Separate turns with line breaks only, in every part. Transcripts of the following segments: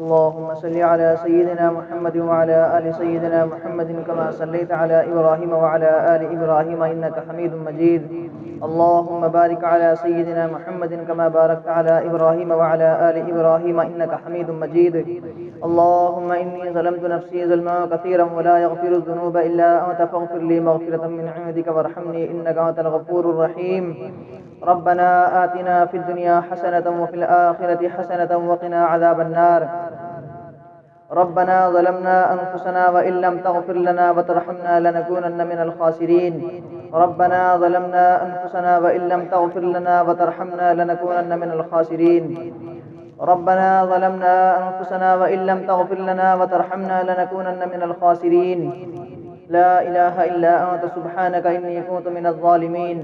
اللهم صل على سيدنا محمد وعلى آل سيدنا محمد كما صليت على إبراهيم وعلى آل إبراهيم إنك حميد مجيد. اللهم بارك على سيدنا محمد كما باركت على إبراهيم وعلى آل إبراهيم إنك حميد مجيد. اللهم إني ظلمت نفسي ظلما كثيرا ولا يغفر الذنوب إلا أنت فاغفر لي مغفرة من عندك وارحمني إنك أنت الغفور الرحيم. ربنا آتنا في الدنيا حسنة وفي الآخرة حسنة وقنا عذاب النار. ربنا ظلمنا أنفسنا وإن لم تغفر لنا وترحمنا لنكونن من الخاسرين. ربنا ظلمنا أنفسنا وإن لم تغفر لنا وترحمنا لنكونن من الخاسرين. ربنا ظلمنا أنفسنا وإن لم تغفر لنا وترحمنا لنكونن من الخاسرين. لا إله إلا أنت سبحانك إني كنت من الظالمين.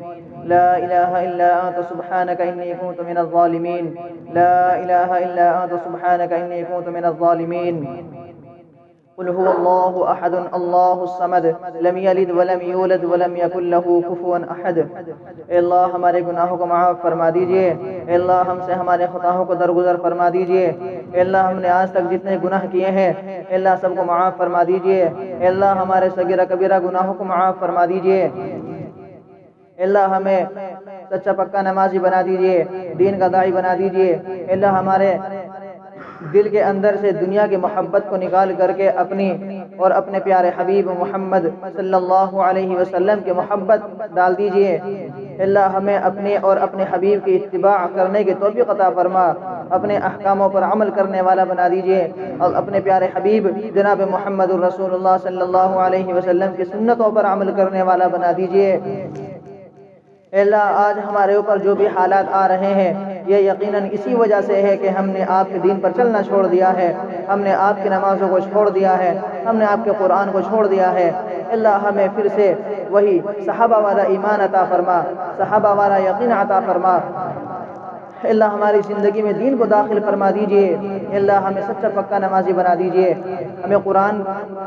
لا إله إلا أنت سبحانك إني كنت من الظالمين. لا إله إلا أنت سبحانك إني كنت من الظالمين. قل هو الله أحد الله الصمد لم يلد ولم يولد ولم يكن له كفوا أحد. اے اللہ ہمارے گناہوں کو معاف فرما دیجئے. اے اللہ ہم سے ہمارے خطاؤں کو درگزر فرما دیجئے. اے اللہ ہم نے آج تک جتنے گناہ کیے ہیں اے اللہ سب کو معاف فرما دیجئے. اے اللہ ہمارے صغیرہ کبیرہ گناہوں کو معاف فرما دیجئے. اے اللہ ہمیں سچا پکا نمازی بنا دیجئے. دین کا داعی بنا دیجئے. اے اللہ ہمارے دل کے اندر سے دنیا کی محبت کو نکال کر کے اپنی اور اپنے پیارے حبیب محمد صلی اللہ علیہ وسلم کی محبت ڈال دیجئے. اللہ ہمیں اپنے اور اپنے حبیب کی اتباع کرنے کی توفیق عطا فرما. اپنے احکاموں پر عمل کرنے والا بنا دیجئے اور اپنے پیارے حبیب جناب محمد الرسول اللہ صلی اللہ علیہ وسلم کی سنتوں پر عمل کرنے والا بنا دیجئے. اے اللہ آج ہمارے اوپر جو بھی حالات آ رہے ہیں یہ یقیناً اسی وجہ سے ہے کہ ہم نے آپ کے دین پر چلنا چھوڑ دیا ہے. ہم نے آپ کی نمازوں کو چھوڑ دیا ہے. ہم نے آپ کے قرآن کو چھوڑ دیا ہے. اللہ ہمیں پھر سے وہی صحابہ والا ایمان عطا فرما. صحابہ والا یقین عطا فرما. اللہ ہماری زندگی میں دین کو داخل فرما دیجئے. اللہ ہمیں سچا پکا نمازی بنا دیجئے. ہمیں قرآن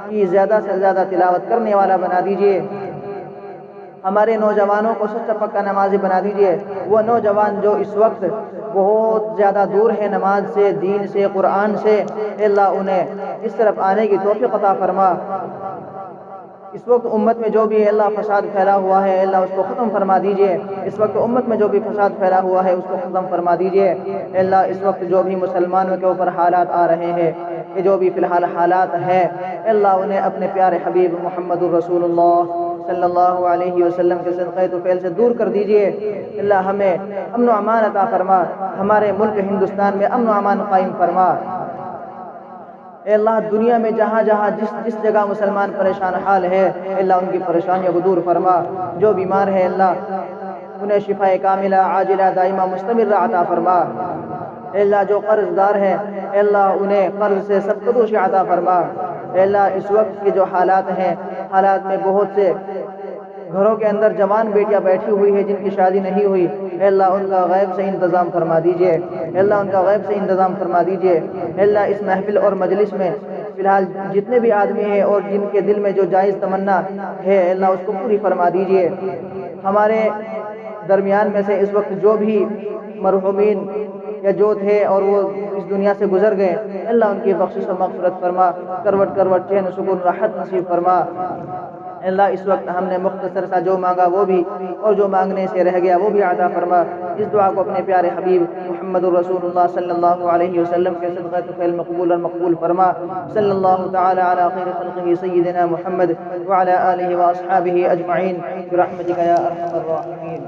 کی زیادہ سے زیادہ تلاوت کرنے والا بنا دیجئے. ہمارے نوجوانوں کو سچا پکا نمازی بنا دیجئے. وہ نوجوان جو اس وقت بہت زیادہ دور ہے نماز سے، دین سے، قرآن سے، اللہ انہیں اس طرف آنے کی توفیق عطا فرما. اس وقت امت میں جو بھی اللہ فساد پھیلا ہوا ہے اللہ اس کو ختم فرما دیجئے. اس وقت امت میں جو بھی فساد پھیلا ہوا ہے اس کو ختم فرما دیجئے. اللہ اس وقت جو بھی مسلمانوں کے اوپر حالات آ رہے ہیں یہ جو بھی فی الحال حالات ہیں اللہ انہیں اپنے پیارے حبیب محمد الرسول اللہ صلی اللہ علیہ وسلم کے صدقہ طفیل سے دور کر دیجئے. اللہ ہمیں امن و امان عطا فرما. ہمارے ملک ہندوستان میں امن و امان قائم فرما. اے اللہ دنیا میں جہاں جہاں جس جگہ مسلمان پریشان حال ہے اللہ ان کی پریشانیوں کو دور فرما. جو بیمار ہے اللہ انہیں شفا کاملہ عاجلہ دائمہ مستمرہ عطا فرما. اے اللہ جو قرض دار ہے اے اللہ انہیں قرض سے سب قدوش عطا فرما. اے اللہ اس وقت کے جو حالات ہیں حالات میں بہت سے گھروں کے اندر جوان بیٹیاں بیٹھی ہوئی ہے جن کی شادی نہیں ہوئی. اے اللہ ان کا غیب سے انتظام فرما دیجئے. اے اللہ ان کا غیب سے انتظام فرما دیجئے. اے اللہ اس محفل اور مجلس میں فی الحال جتنے بھی آدمی ہیں اور جن کے دل میں جو جائز تمنا ہے اے اللہ اس کو پوری فرما دیجئے. ہمارے درمیان میں سے اس وقت جو بھی مرحومین یا جو تھے اور وہ اس دنیا سے گزر گئے اللہ ان کی بخشش و مغفرت فرما. کروٹ کروٹ چین سکون راحت نصیب فرما. اللہ اس وقت ہم نے مختصر سا جو مانگا وہ بھی اور جو مانگنے سے رہ گیا وہ بھی عطا فرما. اس دعا کو اپنے پیارے حبیب محمد الرسول اللہ صلی اللہ علیہ وسلم کے صدقہ طفیل مقبول اور مقبول فرما. صلی اللہ تعالی علی خیر خلقہ سیدنا محمد وعلی آلہ واصحابہ اجمعین برحمتک یا ارحم الراحمین.